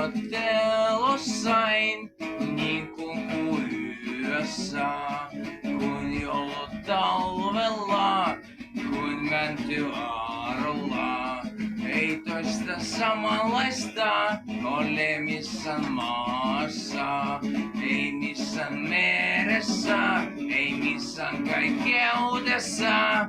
odotellessain, niin kuin yössä, kun joulun talvella, kun mänty aarolla. Ei toista samanlaista ole missään maassa, ei missään meressä, ei missään kaikkeudessa.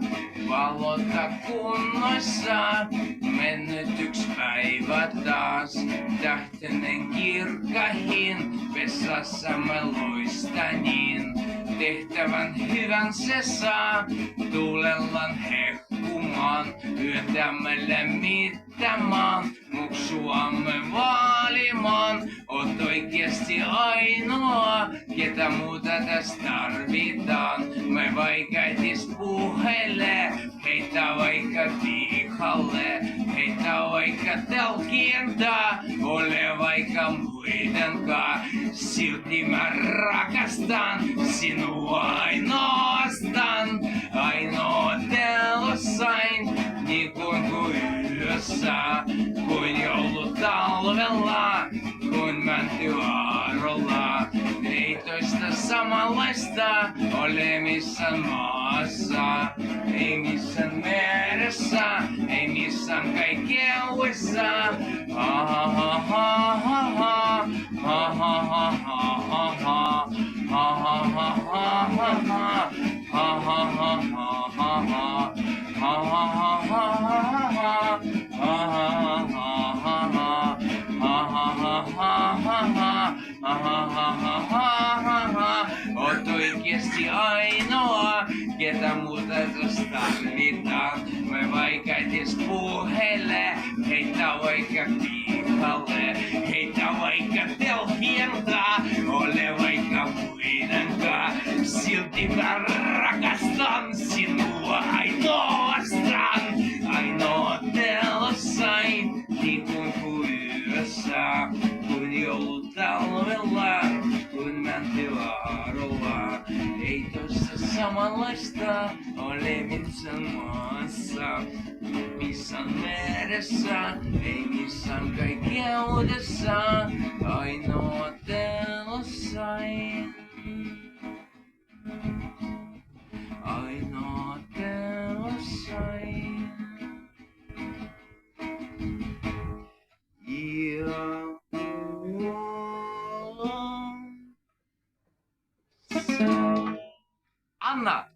Valota kunnoissa, mennyt yksi päivä taas, tähtinen kirkkahin, vessassamme loistanin. Tehtävän hyvän se saa, tulellaan hehkumaan, yötämme lämmittämään, muksuamme vaalimaan. Oot oikeesti ainoa, ketä muuta tästä tarvitaan. Me vaikaitis puheille, heitä vaikka pihalle, heitä vaikka telkientaa, ole vaikka muidenkaan. Silti mä rakastan sinua ainoastaan, ainootellessain, niin kuin yössä, kuin joulutalvella, kun mänty aarolla. Ei toista samanlaista ole missään maassa, ei missään meressä, ei missään kaikkeudessa. Ha ha ha ha ha ha ha ha ha ha ha oot oikeesti ainoa, ketä muuta tästä tarvitaan. Me vaikaitis puheille, heitä vaikka pihalle, heitä vaikka telkientaa, ole vaikka muidenkaan. Silti mä rakastan sinua ainoastaan, ainootellessain, niin kuin yössä, kun joulutalvella, kun mänty aarolla. Ei tossa samanlaista ole missään maassa, missään meressä, ei missään kaikkeudessa, ainootellessain. Ainootellessain. Anna!